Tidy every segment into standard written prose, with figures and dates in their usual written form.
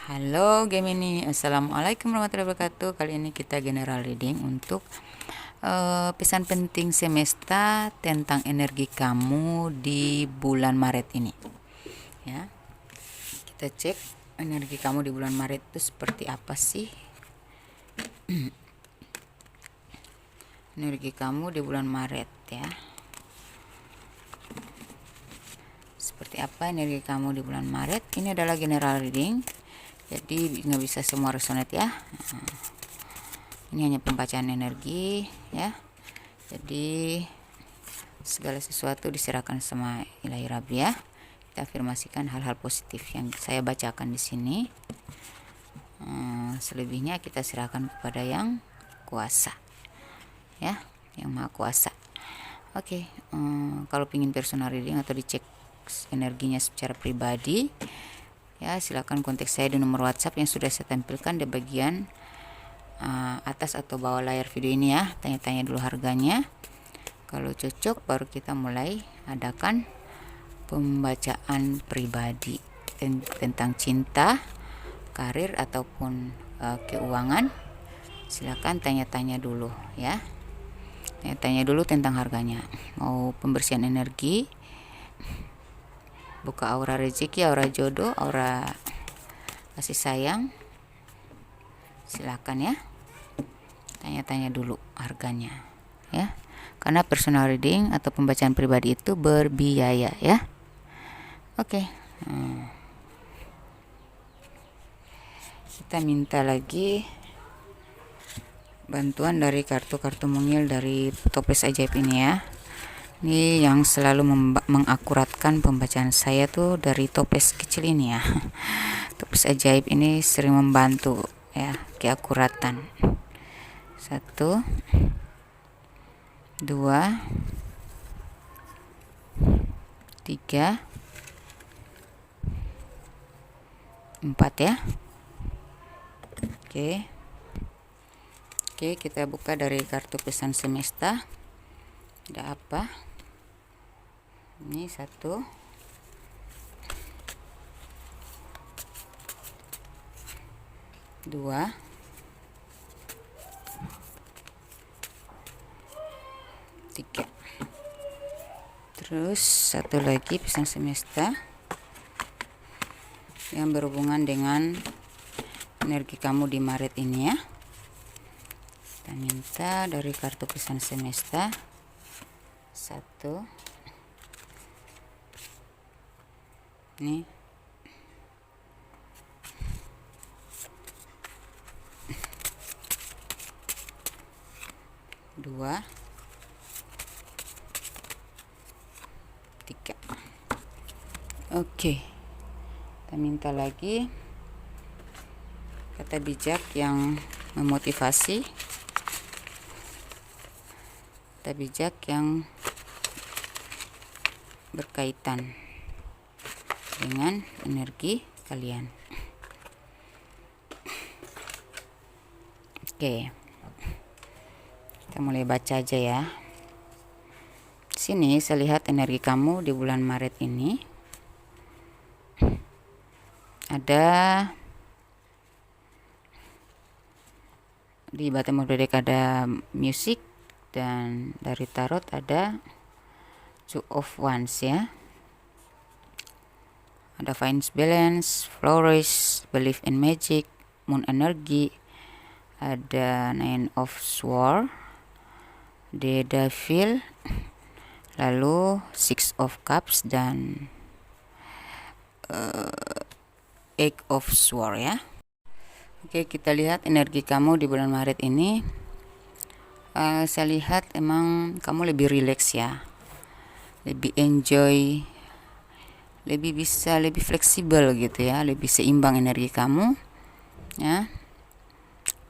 Halo Gemini, Assalamualaikum warahmatullahi wabarakatuh. Kali ini kita general reading untuk pesan penting semesta tentang energi kamu di bulan Maret ini. Ya, kita cek energi kamu di bulan Maret itu seperti apa sih? Energi kamu di bulan Maret ya. Seperti apa energi kamu di bulan Maret? Ini adalah general reading. Jadi nggak bisa semua resonate ya. Ini hanya pembacaan energi ya. Jadi segala sesuatu diserahkan sama Ilahi Rabbi ya. Kita afirmasikan hal-hal positif yang saya bacakan di sini. Selebihnya kita serahkan kepada yang kuasa ya, yang maha kuasa. Oke, kalau ingin personal reading atau dicek energinya secara pribadi ya, silakan kontak saya di nomor WhatsApp yang sudah saya tampilkan di bagian atas atau bawah layar video ini ya. Tanya-tanya dulu harganya. Kalau cocok baru kita mulai adakan pembacaan pribadi tentang cinta, karir ataupun keuangan. Silakan tanya-tanya dulu ya. Tanya dulu tentang harganya. Mau pembersihan energi, buka aura rezeki, aura jodoh, aura kasih sayang, silakan ya. Tanya-tanya dulu harganya ya, karena personal reading atau pembacaan pribadi itu berbiaya ya. Oke, kita minta lagi bantuan dari kartu-kartu mungil dari toples ajaib ini ya. Ini yang selalu mengakuratkan pembacaan saya tuh dari toples kecil ini ya. Toples ajaib ini sering membantu ya keakuratan. 1, 2, 3, 4 ya. Oke, kita buka dari kartu pesan semesta. Ada apa? Ini 1, 2, 3. Terus satu lagi pesan semesta yang berhubungan dengan energi kamu di Maret ini ya. Kita minta dari kartu pesan semesta 1, ini 2, 3. Oke, kita minta lagi kata bijak yang memotivasi, kata bijak yang berkaitan dengan energi kalian. Oke, kita mulai baca aja ya. Sini saya lihat energi kamu di bulan Maret ini ada di bottom of the deck ada music, dan dari tarot ada Two of Wands ya. Ada Finance Balance, Flourish, Believe in Magic, Moon Energy, ada Nine of Swords, The Devil, lalu Six of Cups dan Eight of Swords ya. Oke, kita lihat energi kamu di bulan Maret ini. Saya lihat emang kamu lebih rileks ya, lebih enjoy, lebih bisa lebih fleksibel gitu ya, lebih seimbang energi kamu ya.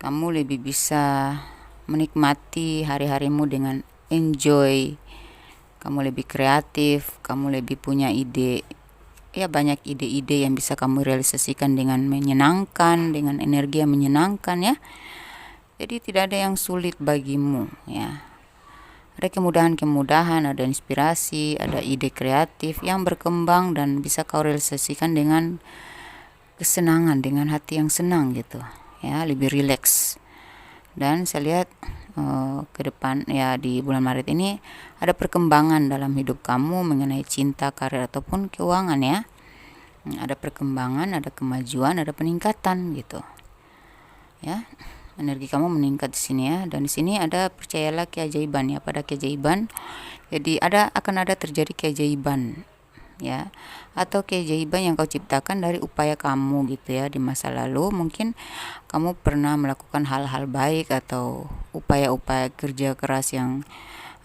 Kamu lebih bisa menikmati hari-harimu dengan enjoy. Kamu lebih kreatif, kamu lebih punya ide ya, banyak ide-ide yang bisa kamu realisasikan dengan menyenangkan, dengan energi yang menyenangkan ya. Jadi tidak ada yang sulit bagimu ya. Ada kemudahan-kemudahan, ada inspirasi, ada ide kreatif yang berkembang dan bisa kau realisasikan dengan kesenangan, dengan hati yang senang gitu ya, lebih rileks. Dan saya lihat ke depan ya, di bulan Maret ini ada perkembangan dalam hidup kamu mengenai cinta, karir ataupun keuangan ya. Ada perkembangan, ada kemajuan, ada peningkatan gitu ya. Energi kamu meningkat di sini ya, dan di sini ada, percayalah, keajaiban ya. Pada keajaiban, jadi akan ada terjadi keajaiban ya, atau keajaiban yang kau ciptakan dari upaya kamu gitu ya. Di masa lalu mungkin kamu pernah melakukan hal-hal baik atau upaya-upaya kerja keras yang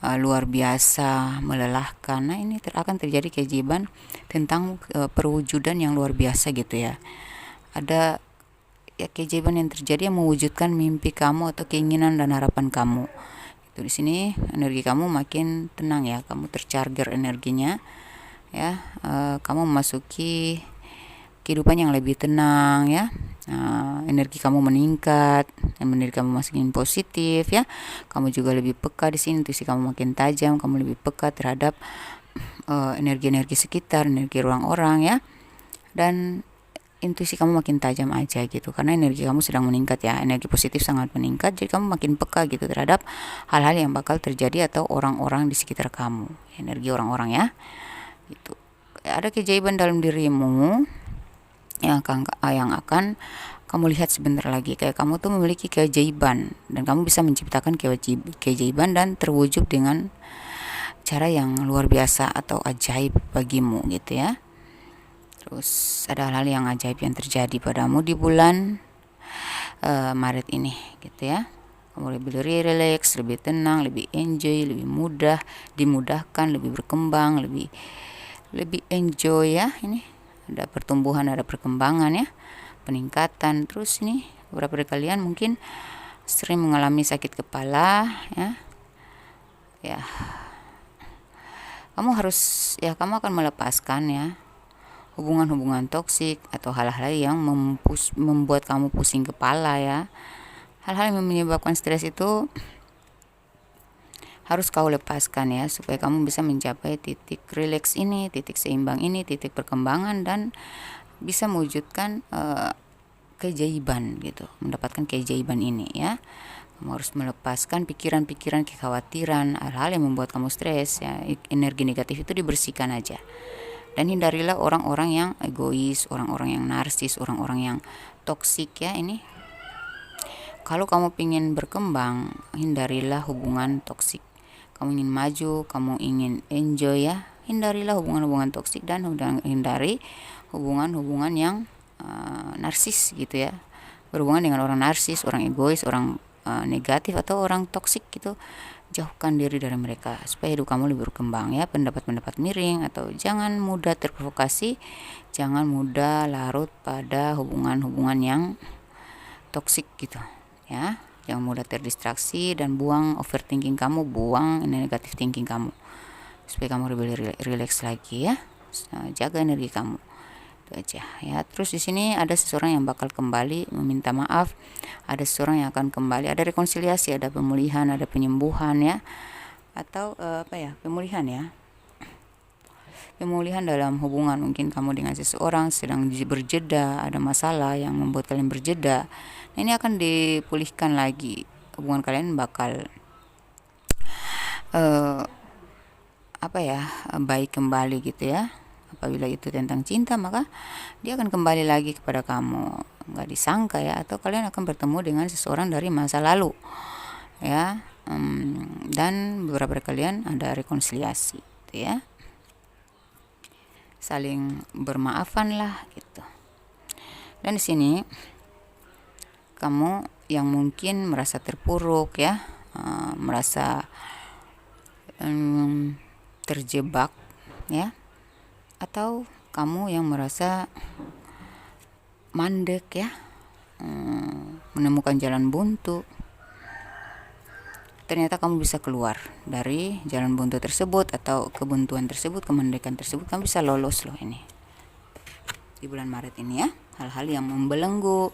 luar biasa, melelahkan. Nah, ini akan terjadi keajaiban tentang perwujudan yang luar biasa gitu ya. Ada ya keajaiban yang terjadi yang mewujudkan mimpi kamu atau keinginan dan harapan kamu. Itu di sini energi kamu makin tenang ya, kamu tercharger energinya ya. Kamu memasuki kehidupan yang lebih tenang ya. Energi kamu meningkat, energi kamu makin positif ya. Kamu juga lebih peka di sini, intuisi kamu makin tajam, kamu lebih peka terhadap energi-energi sekitar, energi orang-orang ya. Dan intuisi kamu makin tajam aja gitu, karena energi kamu sedang meningkat ya, energi positif sangat meningkat. Jadi kamu makin peka gitu terhadap hal-hal yang bakal terjadi atau orang-orang di sekitar kamu, energi orang-orang ya gitu. Ada keajaiban dalam dirimu yang akan kamu lihat sebentar lagi. Kayak kamu tuh memiliki keajaiban dan kamu bisa menciptakan keajaiban dan terwujud dengan cara yang luar biasa atau ajaib bagimu gitu ya. Terus ada hal-hal yang ajaib yang terjadi padamu di bulan Maret ini gitu ya. Kamu lebih relax, lebih tenang, lebih enjoy, lebih mudah, dimudahkan, lebih berkembang, lebih enjoy ya. Ini ada pertumbuhan, ada perkembangan ya, peningkatan. Terus ini beberapa dari kalian mungkin sering mengalami sakit kepala ya. Kamu akan melepaskan ya hubungan-hubungan toksik atau hal-hal yang membuat kamu pusing kepala ya. Hal-hal yang menyebabkan stres itu harus kau lepaskan ya, supaya kamu bisa mencapai titik rileks ini, titik seimbang ini, titik perkembangan, dan bisa mewujudkan keajaiban gitu, mendapatkan keajaiban ini ya. Kamu harus melepaskan pikiran-pikiran, kekhawatiran, hal-hal yang membuat kamu stres ya. Energi negatif itu dibersihkan aja. Dan hindarilah orang-orang yang egois, orang-orang yang narsis, orang-orang yang toksik ya. Ini kalau kamu ingin berkembang, hindarilah hubungan toksik. Kamu ingin maju, kamu ingin enjoy ya, hindarilah hubungan-hubungan toksik dan hindari hubungan-hubungan yang narsis gitu ya. Berhubungan dengan orang narsis, orang egois, orang negatif atau orang toksik gitu. Jauhkan diri dari mereka supaya hidup kamu lebih berkembang ya. Pendapat-pendapat miring atau jangan mudah terprovokasi, jangan mudah larut pada hubungan-hubungan yang toksik gitu ya. Jangan mudah terdistraksi dan buang overthinking kamu, buang negatif thinking kamu supaya kamu lebih relax lagi ya. Jaga energi kamu. Itu aja ya. Terus di sini ada seseorang yang bakal kembali meminta maaf, ada seseorang yang akan kembali, ada rekonsiliasi, ada pemulihan, ada penyembuhan ya, atau pemulihan ya, pemulihan dalam hubungan. Mungkin kamu dengan seseorang sedang berjeda, ada masalah yang membuat kalian berjeda. Nah, ini akan dipulihkan lagi, hubungan kalian bakal baik kembali gitu ya. Apabila itu tentang cinta, maka dia akan kembali lagi kepada kamu, nggak disangka ya. Atau kalian akan bertemu dengan seseorang dari masa lalu ya. Dan beberapa dari kalian ada rekonsiliasi gitu ya, saling bermaafan lah gitu. Dan di sini kamu yang mungkin merasa terpuruk ya, merasa terjebak ya, atau kamu yang merasa mandek ya, menemukan jalan buntu. Ternyata kamu bisa keluar dari jalan buntu tersebut atau kebuntuan tersebut, kemandekan tersebut. Kamu bisa lolos loh ini di bulan Maret ini ya. Hal-hal yang membelenggu,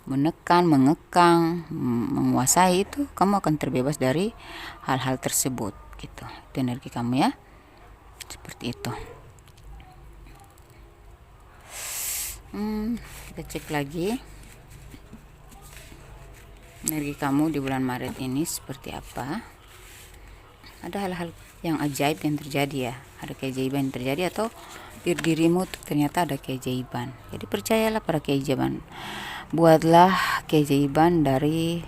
menekan, mengekang, menguasai, itu kamu akan terbebas dari hal-hal tersebut gitu. Itu energi kamu ya, seperti itu. Kita cek lagi energi kamu di bulan Maret ini seperti apa. Ada hal-hal yang ajaib yang terjadi ya, ada keajaiban yang terjadi, atau di dirimu ternyata ada keajaiban. Jadi percayalah pada keajaiban, buatlah keajaiban dari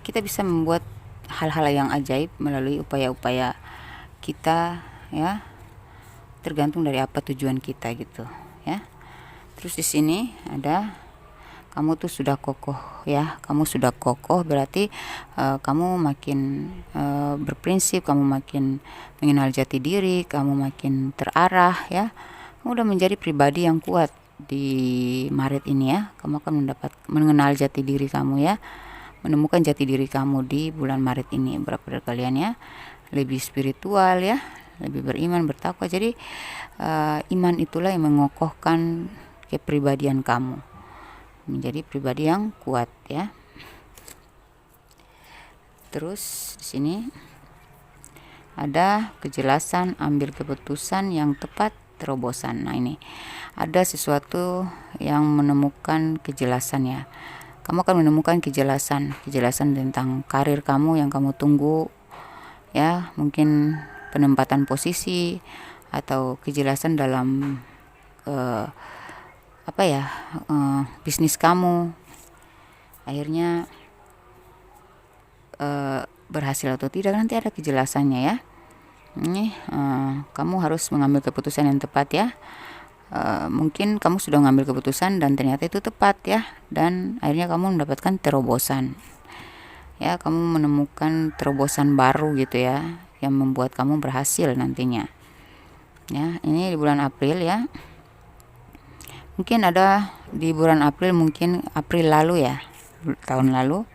kita bisa membuat hal-hal yang ajaib melalui upaya-upaya kita ya, tergantung dari apa tujuan kita gitu ya. Terus di sini ada kamu tuh sudah kokoh ya, kamu sudah kokoh berarti kamu makin berprinsip, kamu makin mengenal jati diri, kamu makin terarah ya. Kamu udah menjadi pribadi yang kuat di Maret ini ya. Kamu akan mengenal jati diri kamu ya, menemukan jati diri kamu di bulan Maret ini. Berapa dari kalian ya lebih spiritual ya, lebih beriman, bertakwa. Jadi iman itulah yang mengokohkan kepribadian kamu menjadi pribadi yang kuat ya. Terus di sini ada kejelasan, ambil keputusan yang tepat, terobosan. Nah ini ada sesuatu yang menemukan kejelasan ya. Kamu akan menemukan kejelasan tentang karir kamu yang kamu tunggu ya, mungkin penempatan posisi atau kejelasan dalam bisnis kamu akhirnya berhasil atau tidak, nanti ada kejelasannya ya. Ini kamu harus mengambil keputusan yang tepat ya. Mungkin kamu sudah mengambil keputusan dan ternyata itu tepat ya, dan akhirnya kamu mendapatkan terobosan ya, kamu menemukan terobosan baru gitu ya, yang membuat kamu berhasil nantinya ya. Ini di bulan April ya, mungkin ada di bulan April, mungkin April lalu ya, tahun lalu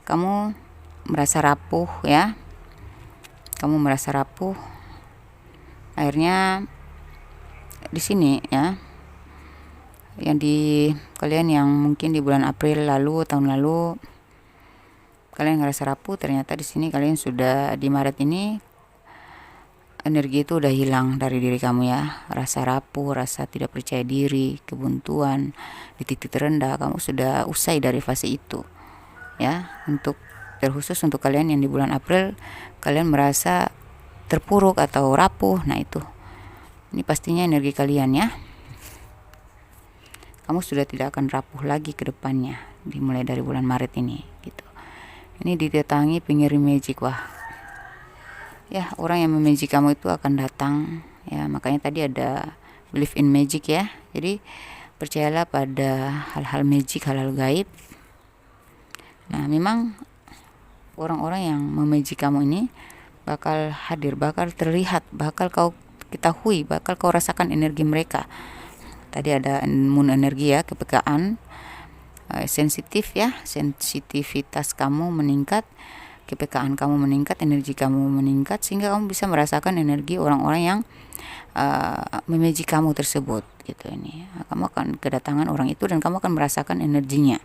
kamu merasa rapuh ya, kamu merasa rapuh. Akhirnya di sini ya, yang di kalian yang mungkin di bulan April lalu, tahun lalu kalian ngerasa rapuh, ternyata di sini kalian sudah di Maret ini energi itu udah hilang dari diri kamu ya. Rasa rapuh, rasa tidak percaya diri, kebuntuan di titik terendah, kamu sudah usai dari fase itu ya. Terkhusus untuk kalian yang di bulan April kalian merasa terpuruk atau rapuh, nah ini pastinya energi kalian ya. Kamu sudah tidak akan rapuh lagi ke depannya dimulai dari bulan Maret ini gitu. Ini didatangi pengirim magic. Wah ya, orang yang memagic kamu itu akan datang ya. Makanya tadi ada believe in magic ya. Jadi percayalah pada hal-hal magic, hal-hal gaib. Nah memang orang-orang yang memagic kamu ini bakal hadir, bakal terlihat, bakal kau ketahui, bakal kau rasakan energi mereka. Tadi ada moon energi ya, kepekaan, sensitif ya, sensitivitas kamu meningkat, kepekaan kamu meningkat, energi kamu meningkat, sehingga kamu bisa merasakan energi orang-orang yang memagic kamu tersebut gitu. Ini kamu akan kedatangan orang itu dan kamu akan merasakan energinya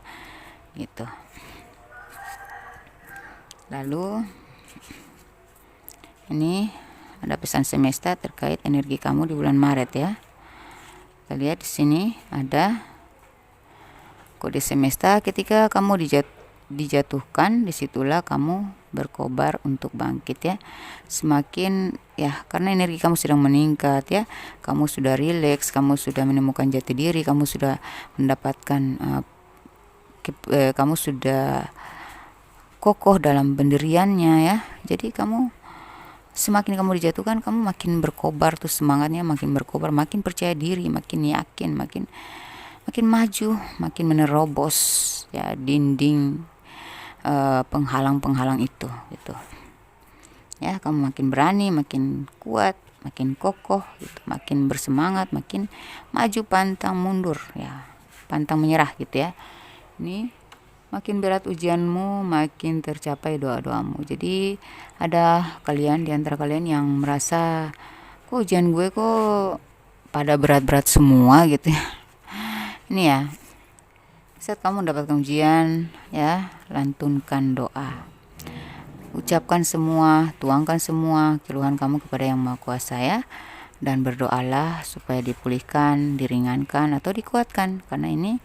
gitu. Lalu ini ada pesan semesta terkait energi kamu di bulan Maret ya. Kita lihat di sini ada kode semesta. Ketika kamu dijatuhkan, disitulah kamu berkobar untuk bangkit ya. Semakin ya, karena energi kamu sedang meningkat ya, kamu sudah rileks, kamu sudah menemukan jati diri, kamu sudah mendapatkan kamu sudah kokoh dalam pendiriannya ya. Jadi semakin kamu dijatuhkan, kamu makin berkobar tuh semangatnya, makin berkobar, makin percaya diri, makin yakin, makin maju, makin menerobos ya dinding penghalang-penghalang itu gitu. Ya, kamu makin berani, makin kuat, makin kokoh gitu, makin bersemangat, makin maju, pantang mundur ya, pantang menyerah gitu ya. Ini makin berat ujianmu, makin tercapai doa-doamu. Jadi ada kalian di antara kalian yang merasa kok ujian gue kok pada berat-berat semua gitu ya. Ini ya, saat kamu mendapatkan ujian ya, lantunkan doa, ucapkan semua, tuangkan semua keluhan kamu kepada Yang Maha Kuasa ya. dan berdoalah supaya dipulihkan, diringankan atau dikuatkan, karena ini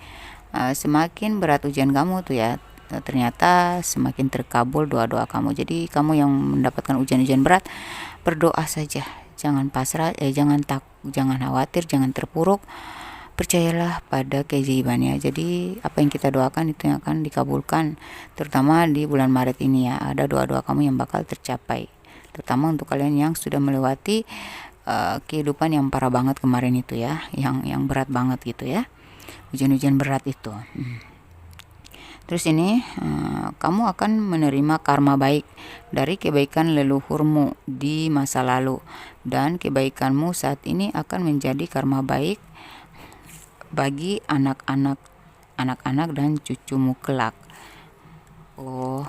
semakin berat ujian kamu tuh ya, ternyata semakin terkabul doa-doa kamu. Jadi kamu yang mendapatkan ujian-ujian berat, berdoa saja, jangan pasrah, jangan khawatir, jangan terpuruk. Percayalah pada keajaibannya. Jadi apa yang kita doakan itu yang akan dikabulkan, terutama di bulan Maret ini ya. Ada doa-doa kamu yang bakal tercapai, terutama untuk kalian yang sudah melewati kehidupan yang parah banget kemarin itu ya, yang berat banget gitu ya, ujian-ujian berat itu. Terus ini kamu akan menerima karma baik dari kebaikan leluhurmu di masa lalu, dan kebaikanmu saat ini akan menjadi karma baik bagi anak-anak dan cucumu kelak. Oh,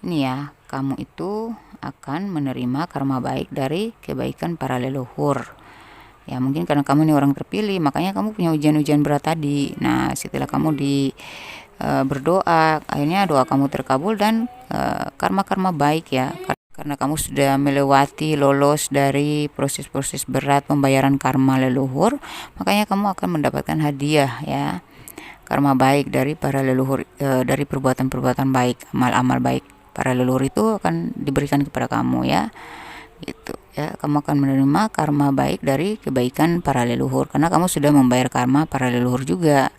ini ya, kamu itu akan menerima karma baik dari kebaikan para leluhur. Ya mungkin karena kamu ini orang terpilih, makanya kamu punya ujian-ujian berat tadi. Nah setelah kamu berdoa, akhirnya doa kamu terkabul dan karma-karma baik ya. Karena kamu sudah melewati, lolos dari proses-proses berat pembayaran karma leluhur, makanya kamu akan mendapatkan hadiah ya, karma baik dari para leluhur, dari perbuatan-perbuatan baik, amal-amal baik para leluhur itu akan diberikan kepada kamu ya, gitu ya. Kamu akan menerima karma baik dari kebaikan para leluhur karena kamu sudah membayar karma para leluhur juga,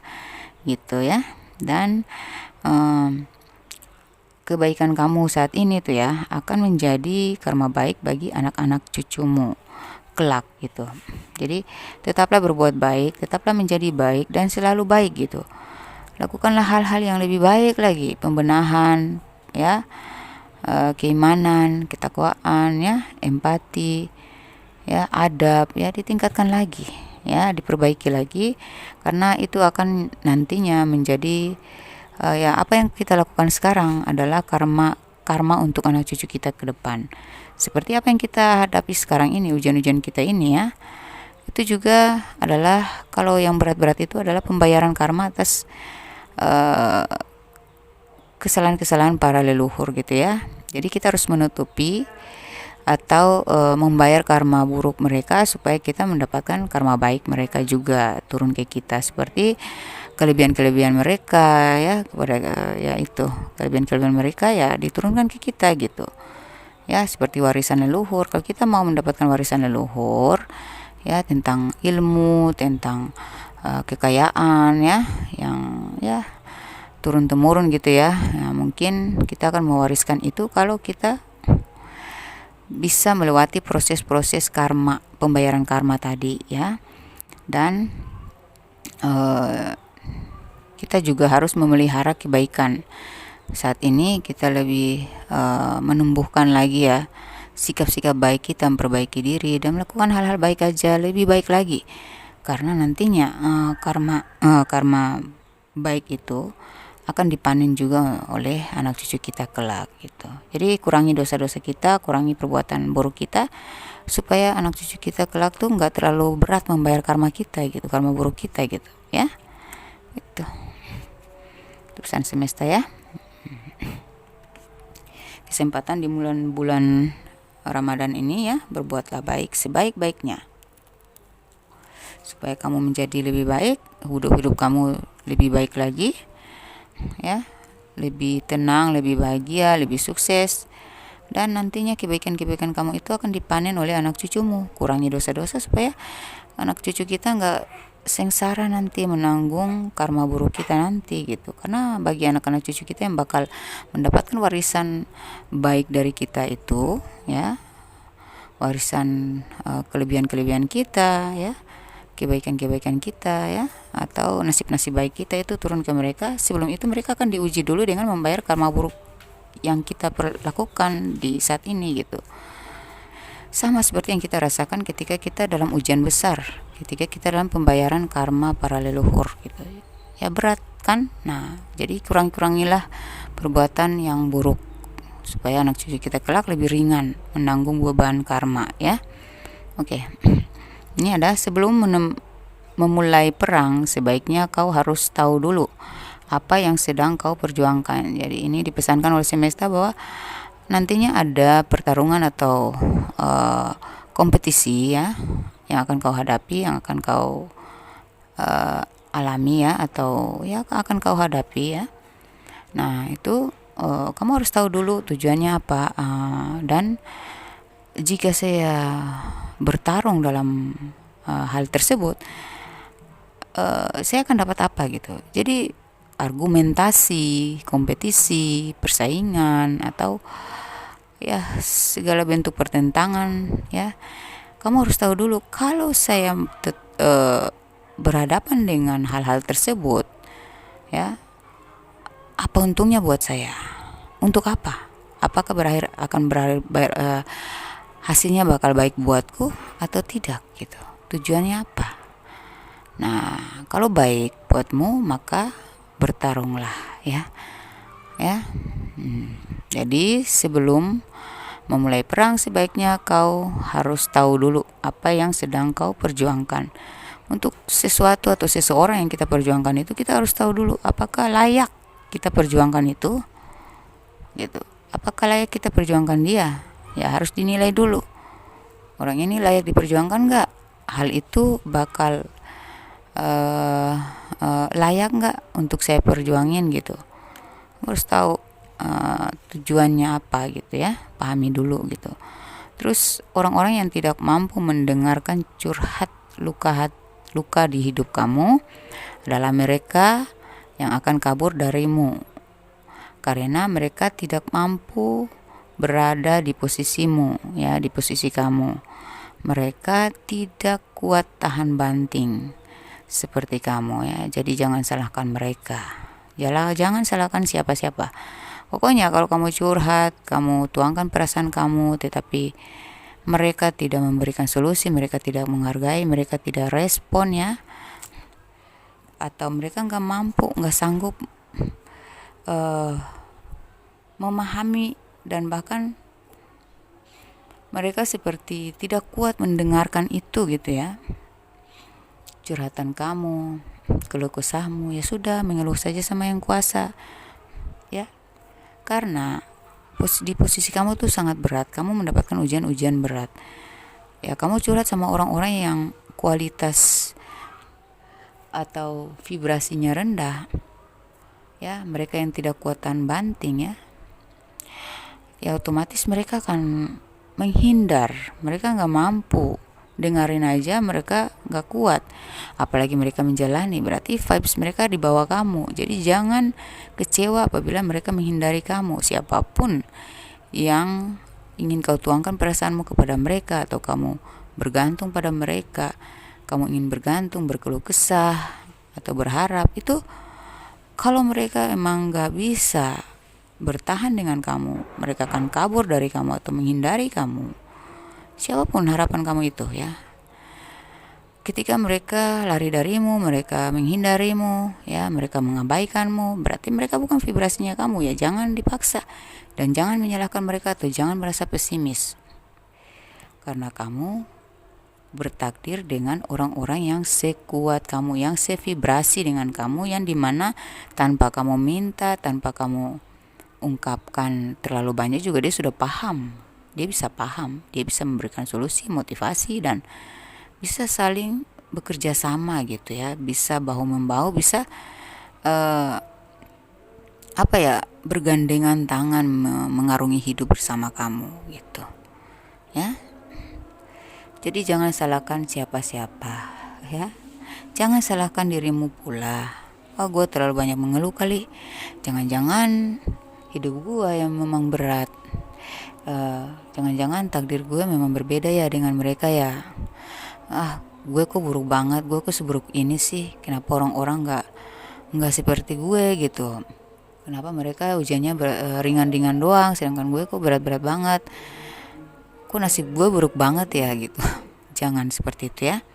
gitu ya. Dan kebaikan kamu saat ini tuh ya akan menjadi karma baik bagi anak-anak cucumu kelak gitu. Jadi tetaplah berbuat baik, tetaplah menjadi baik dan selalu baik gitu. Lakukanlah hal-hal yang lebih baik lagi, pembenahan ya, keimanan, ketakwaan ya, empati ya, adab ya, ditingkatkan lagi ya, diperbaiki lagi, karena itu akan nantinya menjadi ya, apa yang kita lakukan sekarang adalah karma untuk anak cucu kita ke depan. Seperti apa yang kita hadapi sekarang ini, ujian-ujian kita ini ya, itu juga adalah, kalau yang berat-berat itu adalah pembayaran karma atas kesalahan-kesalahan para leluhur gitu ya. Jadi kita harus menutupi atau membayar karma buruk mereka supaya kita mendapatkan karma baik mereka juga turun ke kita, seperti kelebihan-kelebihan mereka ya, kepada ya itu kelebihan-kelebihan mereka ya diturunkan ke kita gitu ya, seperti warisan leluhur. Kalau kita mau mendapatkan warisan leluhur ya, tentang ilmu, tentang kekayaan ya, yang ya turun temurun gitu ya, nah, mungkin kita akan mewariskan itu kalau kita bisa melewati proses-proses karma, pembayaran karma tadi ya. Dan kita juga harus memelihara kebaikan. Saat ini kita lebih menumbuhkan lagi ya sikap-sikap baik kita, memperbaiki diri dan melakukan hal-hal baik aja, lebih baik lagi, karena nantinya karma baik itu akan dipanen juga oleh anak cucu kita kelak gitu. Jadi kurangi dosa-dosa kita, kurangi perbuatan buruk kita, supaya anak cucu kita kelak tuh nggak terlalu berat membayar karma kita gitu, karma buruk kita gitu ya. Itu pesan semesta ya. Kesempatan di bulan Ramadan ini ya, berbuatlah baik sebaik-baiknya supaya kamu menjadi lebih baik, hidup kamu lebih baik lagi ya, lebih tenang, lebih bahagia, lebih sukses, dan nantinya kebaikan-kebaikan kamu itu akan dipanen oleh anak cucumu. Kurangi dosa-dosa supaya anak cucu kita nggak sengsara nanti menanggung karma buruk kita nanti gitu, karena bagi anak-anak cucu kita yang bakal mendapatkan warisan baik dari kita itu ya, warisan kelebihan-kelebihan kita ya, kebaikan-kebaikan kita ya, atau nasib-nasib baik kita itu turun ke mereka. Sebelum itu mereka akan diuji dulu dengan membayar karma buruk yang kita lakukan di saat ini gitu. Sama seperti yang kita rasakan ketika kita dalam ujian besar, ketika kita dalam pembayaran karma para leluhur gitu ya, berat kan. Nah jadi kurangilah perbuatan yang buruk supaya anak cucu kita kelak lebih ringan menanggung beban karma ya. Oke. Ini ada, sebelum memulai perang sebaiknya kau harus tahu dulu apa yang sedang kau perjuangkan. Jadi ini dipesankan oleh semesta bahwa nantinya ada pertarungan atau kompetisi ya, yang akan kau hadapi, yang akan kau alami ya, atau ya akan kau hadapi ya. Nah itu kamu harus tahu dulu tujuannya apa, dan jika saya bertarung dalam hal tersebut, saya akan dapat apa gitu. Jadi argumentasi, kompetisi, persaingan, atau ya segala bentuk pertentangan ya, kamu harus tahu dulu kalau saya berhadapan dengan hal-hal tersebut ya, apa untungnya buat saya, untuk apa, apakah hasilnya bakal baik buatku atau tidak gitu, tujuannya apa. Nah kalau baik buatmu maka bertarunglah ya. Jadi sebelum memulai perang sebaiknya kau harus tahu dulu apa yang sedang kau perjuangkan. Untuk sesuatu atau seseorang yang kita perjuangkan itu, kita harus tahu dulu apakah layak kita perjuangkan itu gitu. Apakah layak kita perjuangkan dia? Ya harus dinilai dulu, orang ini layak diperjuangkan nggak, hal itu bakal layak nggak untuk saya perjuangin gitu. Harus tahu tujuannya apa gitu ya, pahami dulu gitu. Terus orang-orang yang tidak mampu mendengarkan curhat luka di hidup kamu adalah mereka yang akan kabur darimu, karena mereka tidak mampu berada di posisimu ya, di posisi kamu. Mereka tidak kuat tahan banting seperti kamu ya. Jadi jangan salahkan mereka. Jangan salahkan siapa-siapa. Pokoknya kalau kamu curhat, kamu tuangkan perasaan kamu, tetapi mereka tidak memberikan solusi, mereka tidak menghargai, mereka tidak respon ya, atau mereka nggak mampu, nggak sanggup memahami, dan bahkan mereka seperti tidak kuat mendengarkan itu gitu ya, curhatan kamu, keluh kesahmu, ya sudah, mengeluh saja sama yang kuasa ya. Karena di posisi kamu tuh sangat berat, kamu mendapatkan ujian-ujian berat ya. Kamu curhat sama orang-orang yang kualitas atau vibrasinya rendah ya, mereka yang tidak kuat tahan banting ya, otomatis mereka akan menghindar, mereka nggak mampu dengerin aja, mereka nggak kuat, apalagi mereka menjalani, berarti vibes mereka di bawah kamu. Jadi jangan kecewa apabila mereka menghindari kamu. Siapapun yang ingin kau tuangkan perasaanmu kepada mereka, atau kamu bergantung pada mereka, kamu ingin bergantung, berkeluh kesah, atau berharap, itu kalau mereka emang nggak bisa bertahan dengan kamu, mereka akan kabur dari kamu atau menghindari kamu. Siapapun harapan kamu itu ya, ketika mereka lari darimu, mereka menghindarimu ya, mereka mengabaikanmu, berarti mereka bukan vibrasinya kamu ya. Jangan dipaksa, dan jangan menyalahkan mereka, atau jangan merasa pesimis, karena kamu bertakdir dengan orang-orang yang sekuat kamu, yang sevibrasi dengan kamu, yang dimana tanpa kamu minta, tanpa kamu ungkapkan terlalu banyak juga, dia sudah paham. Dia bisa paham, dia bisa memberikan solusi, motivasi, dan bisa saling bekerja sama gitu ya, bisa bahu membahu, bisa bergandengan tangan mengarungi hidup bersama kamu gitu ya. Jadi jangan salahkan siapa-siapa ya, jangan salahkan dirimu pula. Gue terlalu banyak mengeluh kali, jangan-jangan hidup gue yang memang berat, jangan-jangan takdir gue memang berbeda ya dengan mereka ya. Gue kok buruk banget, gue kok seburuk ini sih, kenapa orang-orang nggak seperti gue gitu, kenapa mereka ujiannya ringan-ringan doang, sedangkan gue kok berat-berat banget, kok nasib gue buruk banget ya gitu. Jangan seperti itu ya.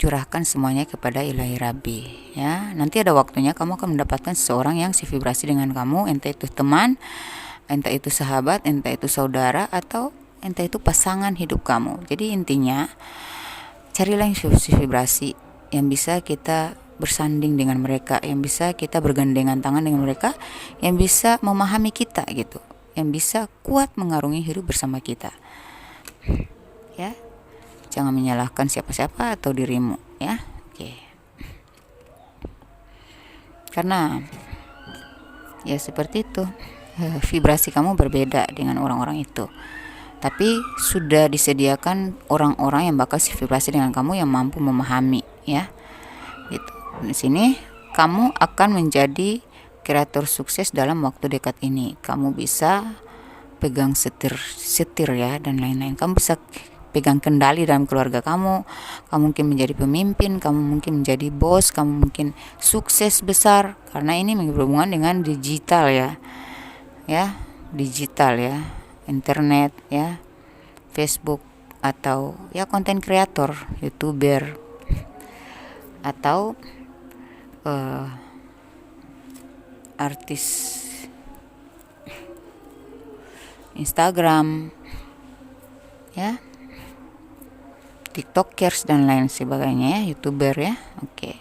Curahkan semuanya kepada Ilahi Rabbi ya. Nanti ada waktunya kamu akan mendapatkan seseorang yang sevibrasi dengan kamu, entah itu teman, entah itu sahabat, entah itu saudara, atau entah itu pasangan hidup kamu. Jadi intinya carilah yang vibrasi, yang bisa kita bersanding dengan mereka, yang bisa kita bergandengan tangan dengan mereka, yang bisa memahami kita gitu, yang bisa kuat mengarungi hidup bersama kita ya. Jangan menyalahkan siapa-siapa atau dirimu, ya. Oke. Karena ya seperti itu, vibrasi kamu berbeda dengan orang-orang itu. Tapi sudah disediakan orang-orang yang bakal vibrasi dengan kamu yang mampu memahami, ya. Gitu. Di sini kamu akan menjadi kreator sukses dalam waktu dekat ini. Kamu bisa pegang setir ya, dan lain-lain. Kamu bisa pegang kendali dalam keluarga kamu. Kamu mungkin menjadi pemimpin, kamu mungkin menjadi bos, kamu mungkin sukses besar, karena ini berhubungan dengan digital, ya. Ya, digital, ya. Internet, ya. Facebook, atau ya konten kreator, YouTuber, atau artis Instagram, ya, TikTokers dan lain sebagainya, ya, YouTuber, ya. Oke.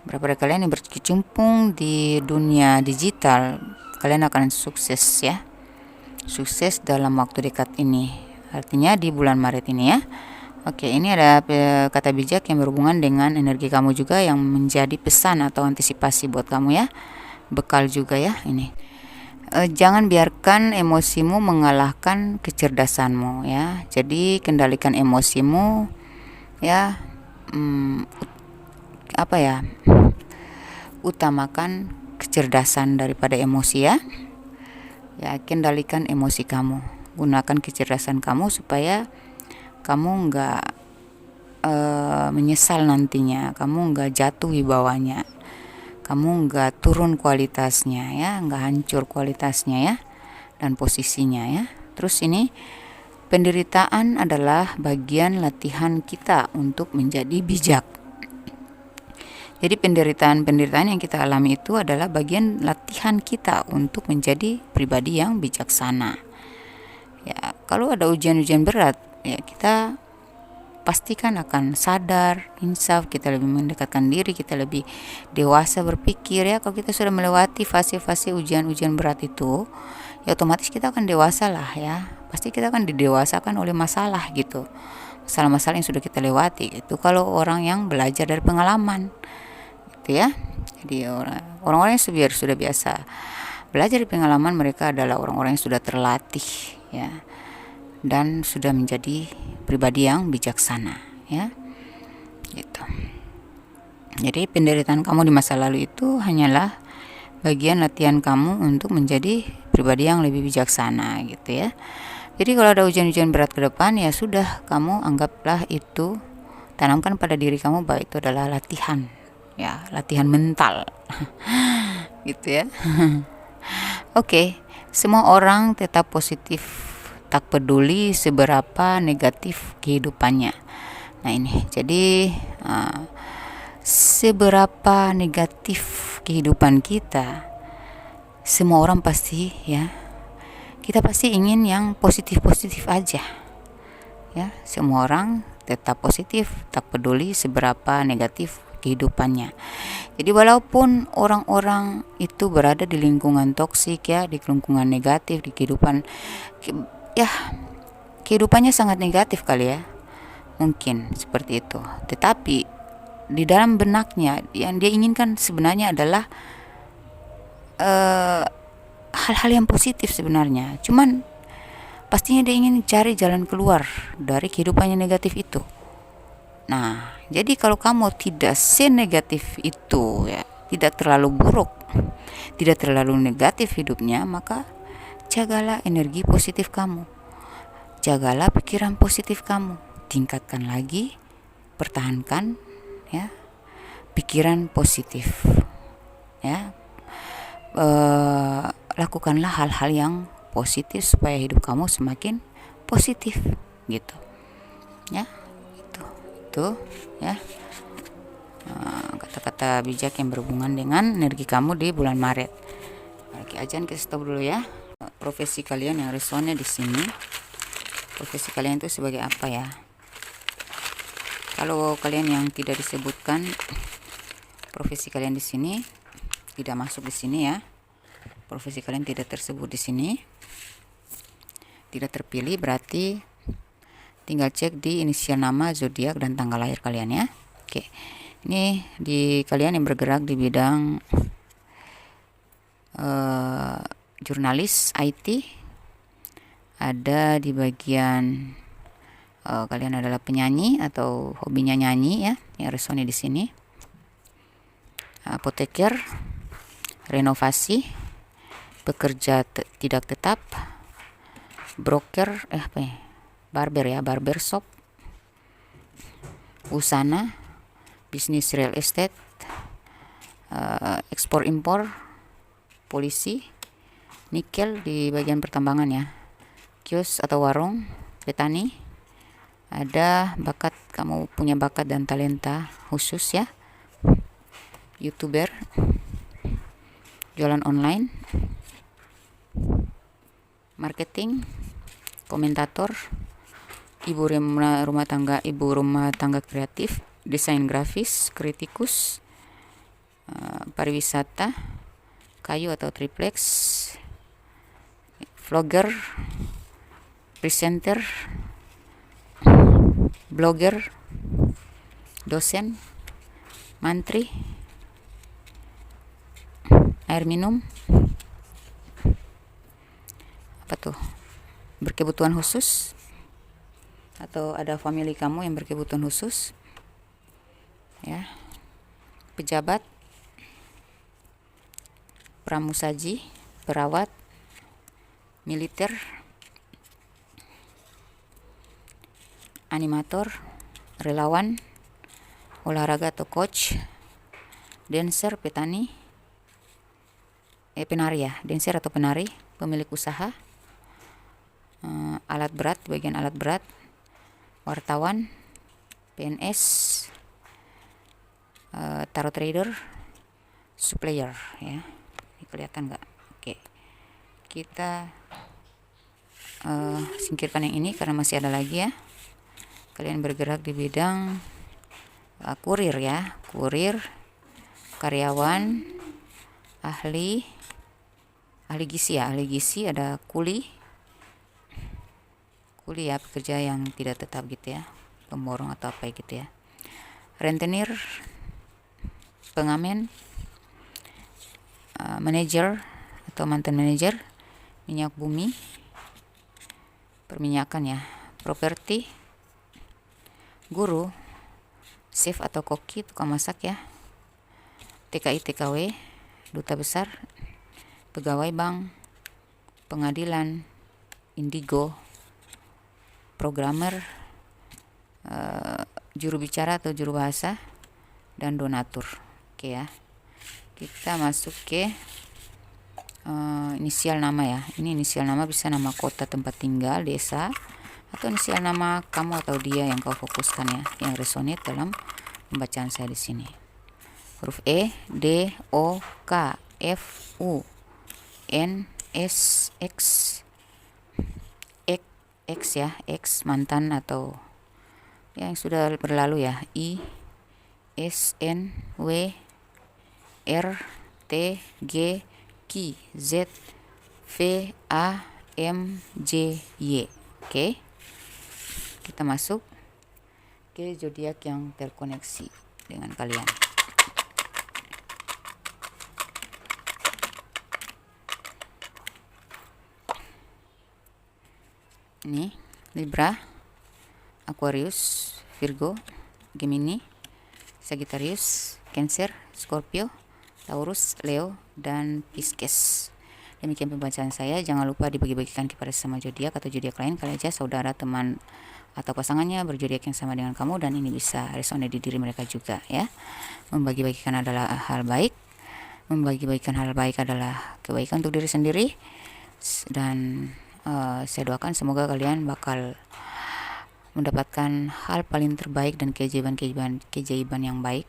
Berapa dari kalian yang berkecimpung di dunia digital, kalian akan sukses, ya. Sukses dalam waktu dekat ini. Artinya di bulan Maret ini, ya. Oke, ini ada kata bijak yang berhubungan dengan energi kamu juga, yang menjadi pesan atau antisipasi buat kamu, ya. Bekal juga, ya, ini. Jangan biarkan emosimu mengalahkan kecerdasanmu, ya. Jadi kendalikan emosimu, ya. Utamakan kecerdasan daripada emosi, ya. Ya, kendalikan emosi kamu. Gunakan kecerdasan kamu supaya kamu nggak menyesal nantinya. Kamu nggak jatuh wibawanya. Kamu nggak turun kualitasnya, ya, nggak hancur kualitasnya, ya, dan posisinya, ya. Terus ini, penderitaan adalah bagian latihan kita untuk menjadi bijak. Jadi penderitaan yang kita alami itu adalah bagian latihan kita untuk menjadi pribadi yang bijaksana. Ya, kalau ada ujian-ujian berat, ya kita pastikan akan sadar, insaf, kita lebih mendekatkan diri, kita lebih dewasa berpikir, ya. Kalau kita sudah melewati fase-fase ujian-ujian berat itu, ya otomatis kita akan dewasa lah, ya. Pasti kita akan didewasakan oleh masalah gitu, masalah-masalah yang sudah kita lewati itu. Kalau orang yang belajar dari pengalaman, gitu, ya. Jadi orang-orang yang sudah biasa belajar dari pengalaman, mereka adalah orang-orang yang sudah terlatih, ya, dan sudah menjadi pribadi yang bijaksana, ya, gitu. Jadi penderitaan kamu di masa lalu itu hanyalah bagian latihan kamu untuk menjadi pribadi yang lebih bijaksana, gitu, ya. Jadi kalau ada ujian-ujian berat ke depan, ya sudah, kamu anggaplah itu, tanamkan pada diri kamu bahwa itu adalah latihan, ya, latihan mental. Gitu, ya. Oke, semua orang tetap positif, tak peduli seberapa negatif kehidupannya. Nah, ini jadi seberapa negatif kehidupan kita, semua orang pasti, ya, kita pasti ingin yang positif-positif aja, ya. Semua orang tetap positif, tak peduli seberapa negatif kehidupannya. Jadi walaupun orang-orang itu berada di lingkungan toksik, ya, di lingkungan negatif, di kehidupan, ya, kehidupannya sangat negatif kali, ya, mungkin seperti itu. Tetapi di dalam benaknya yang dia inginkan sebenarnya adalah hal-hal yang positif sebenarnya. Cuman pastinya dia ingin cari jalan keluar dari kehidupannya negatif itu. Nah, jadi kalau kamu tidak senegatif itu, ya, tidak terlalu buruk, tidak terlalu negatif hidupnya, maka jagalah energi positif kamu, jagalah pikiran positif kamu, tingkatkan lagi, pertahankan, ya, pikiran positif, ya. Lakukanlah hal-hal yang positif supaya hidup kamu semakin positif, gitu, ya. Itu, ya, kata-kata bijak yang berhubungan dengan energi kamu di bulan Maret. Oke, ajan kita stop dulu, ya. Profesi kalian yang resonnya di sini, profesi kalian itu sebagai apa, ya? Kalau kalian yang tidak disebutkan profesi kalian di sini, tidak masuk di sini, ya. Profesi kalian tidak tersebut di sini, tidak terpilih, berarti tinggal cek di inisial nama, zodiak, dan tanggal lahir kalian ya. Oke, ini di kalian yang bergerak di bidang jurnalis IT, ada di bagian kalian adalah penyanyi atau hobinya nyanyi ya, yang resonnya di sini. Apoteker, renovasi, pekerja tidak tetap, broker, barber ya, barber shop, usana, bisnis real estate, ekspor impor, polisi, nikel di bagian pertambangan ya, kios atau warung, petani. Ada bakat, kamu punya bakat dan talenta khusus ya, YouTuber, jualan online, marketing, komentator, ibu rumah tangga kreatif, desain grafis, kritikus, pariwisata, kayu atau triplex, vlogger, presenter, blogger, dosen, mantri, air minum, apa tuh, berkebutuhan khusus, atau ada family kamu yang berkebutuhan khusus ya, pejabat, pramusaji, perawat, militer, animator, relawan, olahraga atau coach, dancer, petani, penari ya, dancer atau penari, pemilik usaha, alat berat, bagian alat berat, wartawan, PNS, tarot trader, supplier ya. Ini kelihatan nggak? Oke, kita singkirkan yang ini karena masih ada lagi ya. Kalian bergerak di bidang kurir ya, kurir, karyawan, ahli gizi ya, ahli gizi, ada kuli ya, pekerja yang tidak tetap gitu ya, pemborong atau apa gitu ya, rentenir, pengamen, manajer atau mantan manajer, minyak bumi, perminyakan ya, properti, guru, chef atau koki, tukang masak ya, TKI TKW, duta besar, pegawai bank, pengadilan, indigo, programmer, juru bicara atau juru bahasa, dan donatur. Oke ya, kita masuk ke inisial nama ya. Ini inisial nama bisa nama kota tempat tinggal, desa, atau inisial nama kamu atau dia yang kau fokuskan ya, yang resonate dalam pembacaan saya di sini. Huruf E, D, O, K, F, U, N, S, X, X ya, X mantan atau yang sudah berlalu ya, I, S, N, W, R, T, G, Q, Z, V, A, M, J, Y. Oke, kita masuk ke zodiak yang terkoneksi dengan kalian. Ini Libra, Aquarius, Virgo, Gemini, Sagittarius, Cancer, Scorpio, Taurus, Leo, dan Pisces. Demikian pembacaan saya. Jangan lupa dibagi-bagikan kepada sesama zodiak atau zodiak lain kali aja saudara, teman, atau pasangannya berzodiak yang sama dengan kamu, dan ini bisa resonate di diri mereka juga ya. Membagi-bagikan adalah hal baik. Membagi-bagikan hal baik adalah kebaikan untuk diri sendiri, dan saya doakan semoga kalian bakal mendapatkan hal paling terbaik dan keajaiban yang baik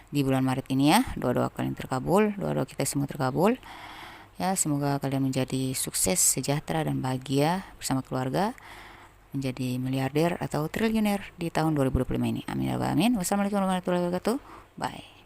di bulan Maret ini ya. Doa-doa kalian terkabul, doa-doa kita semua terkabul ya. Semoga kalian menjadi sukses, sejahtera, dan bahagia bersama keluarga, menjadi miliarder atau triliuner di tahun 2025 ini. Amin ya rabbal alamin. Wassalamualaikum warahmatullahi wabarakatuh. Bye.